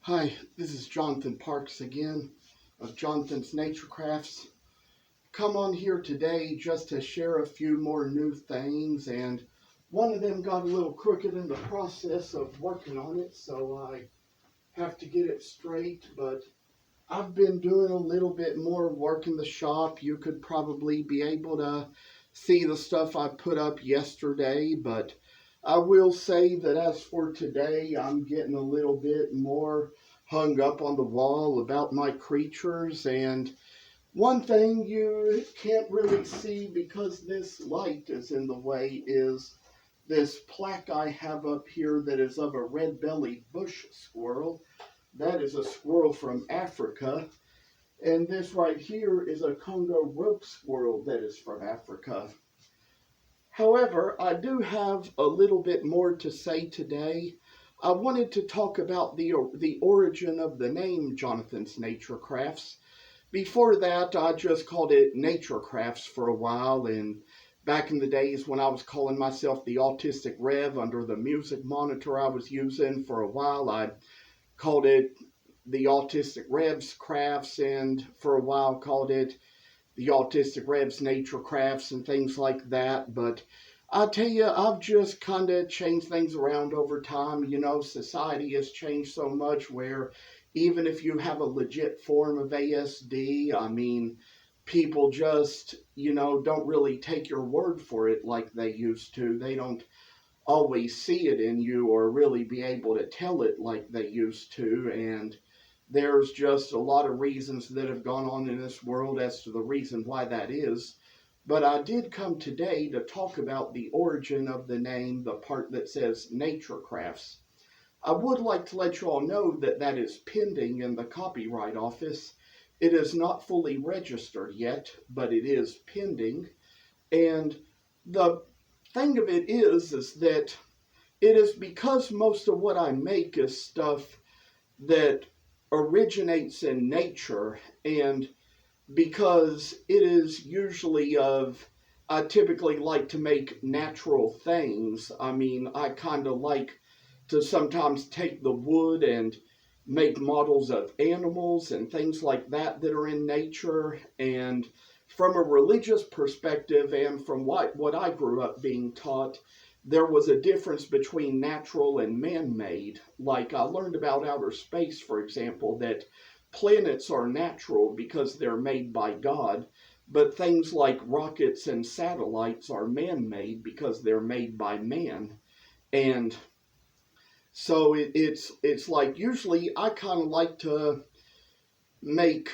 Hi, this is Jonathan Parks again of Jonathan's Nature Crafts. Come on here today just to share a few more new things, and one of them got a little crooked in the process of working on it, so I have to get it straight. But I've been doing a little bit more work in the shop. You could probably be able to see the stuff I put up yesterday, but I will say that as for today, I'm getting a little bit more hung up on the wall about my creatures. And one thing you can't really see because this light is in the way is this plaque I have up here that is of a red-bellied bush squirrel. That is a squirrel from Africa. And this right here is a Congo rope squirrel that is from Africa. However, I do have a little bit more to say today. I wanted to talk about the origin of the name Jonathan's Nature Crafts. Before that, I just called it Nature Crafts for a while, and back in the days when I was calling myself the Autistic Rev under the music monitor I was using for a while, I called it the Autistic Rev's Crafts, and for a while called it the Autistic Rev's Nature Crafts and things like that. But I tell you, I've just kind of changed things around over time. You know, society has changed so much where even if you have a legit form of ASD, I mean, people just, don't really take your word for it like they used to. They don't always see it in you or really be able to tell it like they used to. And there's just a lot of reasons that have gone on in this world as to the reason why that is. But I did come today to talk about the origin of the name, the part that says Nature Crafts. I would like to let you all know that that is pending in the Copyright Office. It is not fully registered yet, but it is pending. And the thing of it is that it is because most of what I make is stuff that originates in nature, and because it is usually I typically like to make natural things. I mean, I kind of like to sometimes take the wood and make models of animals and things like that that are in nature. And from a religious perspective and from what I grew up being taught, there was a difference between natural and man-made. Like I learned about outer space, for example, that planets are natural because they're made by God, but things like rockets and satellites are man-made because they're made by man. And so it's like usually I kind of like to make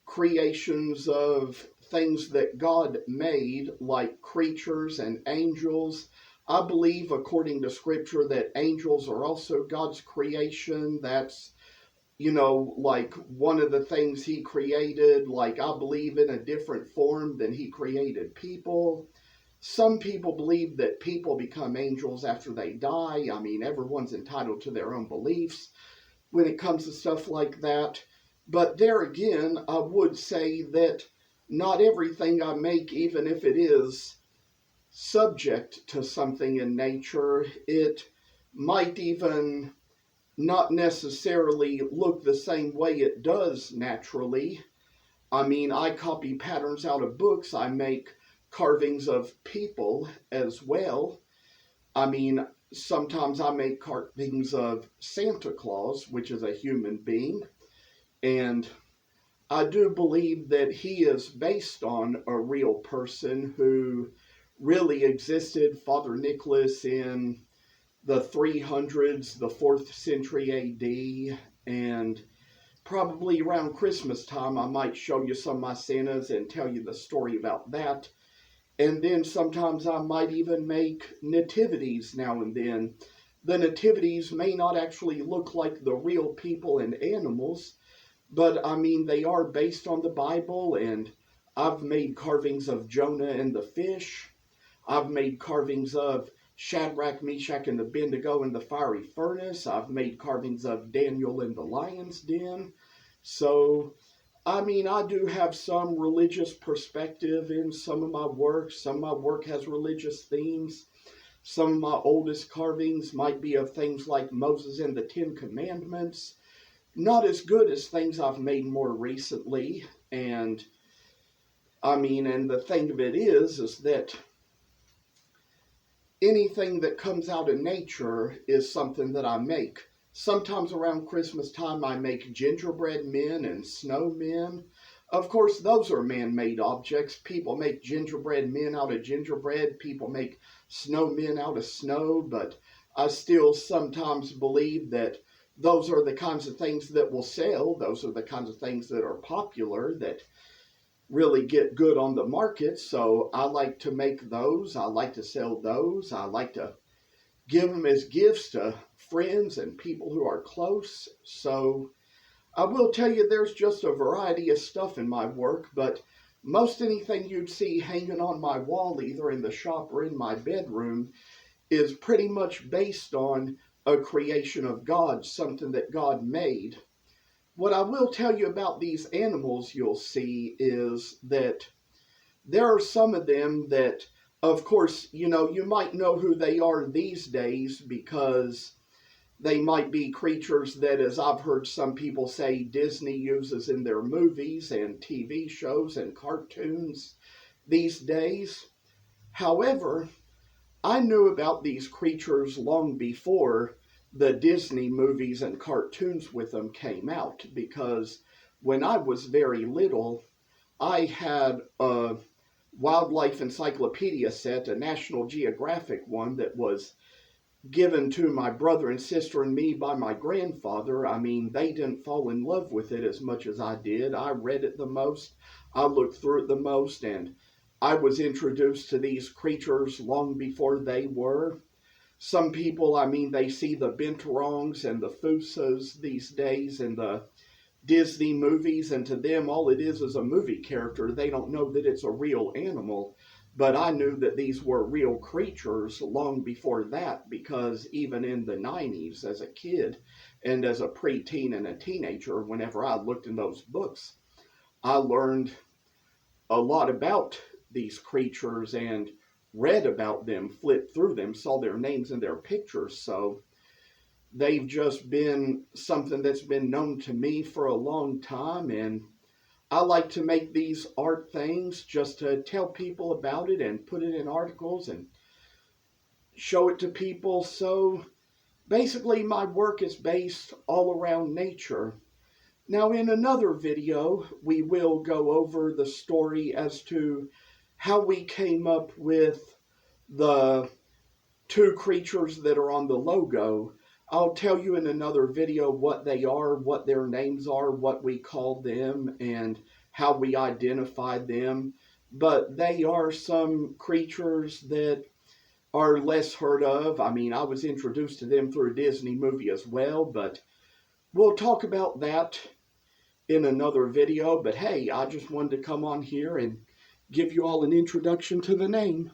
creations of things that God made, like creatures and angels. I believe, according to scripture, that angels are also God's creation. That's, like one of the things he created. Like, I believe in a different form than he created people. Some people believe that people become angels after they die. I mean, everyone's entitled to their own beliefs when it comes to stuff like that. But there again, I would say that not everything I make, even if it is subject to something in nature, it might even not necessarily look the same way it does naturally. I mean, I copy patterns out of books. I make carvings of people as well. I mean, sometimes I make carvings of Santa Claus, which is a human being. And I do believe that he is based on a real person who really existed, Father Nicholas, in the 300s, the 4th century AD, and probably around Christmas time I might show you some of my Santas and tell you the story about that. And then sometimes I might even make nativities now and then. The nativities may not actually look like the real people and animals, but I mean, they are based on the Bible, and I've made carvings of Jonah and the fish. I've made carvings of Shadrach, Meshach, and Abednego in the fiery furnace. I've made carvings of Daniel in the lion's den. So, I mean, I do have some religious perspective in some of my work. Some of my work has religious themes. Some of my oldest carvings might be of things like Moses and the Ten Commandments. not as good as things I've made more recently. And and the thing of it is that anything that comes out of nature is something that I make. Sometimes around Christmas time, I make gingerbread men and snowmen. Of course, those are man-made objects. People make gingerbread men out of gingerbread. People make snowmen out of snow. But I still sometimes believe that those are the kinds of things that will sell. Those are the kinds of things that are popular, that really get good on the market. So I like to make those. I like to sell those. I like to give them as gifts to friends and people who are close. So I will tell you, there's just a variety of stuff in my work, but most anything you'd see hanging on my wall, either in the shop or in my bedroom, is pretty much based on a creation of God, something that God made. What I will tell you about these animals you'll see is that there are some of them that, of course, you might know who they are these days because they might be creatures that, as I've heard some people say, Disney uses in their movies and TV shows and cartoons these days. However, I knew about these creatures long before the Disney movies and cartoons with them came out, because when I was very little, I had a wildlife encyclopedia set, a National Geographic one, that was given to my brother and sister and me by my grandfather. They didn't fall in love with it as much as I did. I read it the most, I looked through it the most, and I was introduced to these creatures long before they were. Some people, they see the Binturongs and the Fusas these days in the Disney movies, and to them all it is a movie character. They don't know that it's a real animal. But I knew that these were real creatures long before that, because even in the 90s, as a kid and as a preteen and a teenager, whenever I looked in those books, I learned a lot about these creatures and read about them, flipped through them, saw their names and their pictures. So they've just been something that's been known to me for a long time, and I like to make these art things just to tell people about it and put it in articles and show it to people. So basically my work is based all around nature. Now in another video, we will go over the story as to how we came up with the two creatures that are on the logo. I'll tell you in another video what they are, what their names are, what we call them, and how we identify them. But they are some creatures that are less heard of. I was introduced to them through a Disney movie as well, but we'll talk about that in another video. But hey, I just wanted to come on here and give you all an introduction to the name.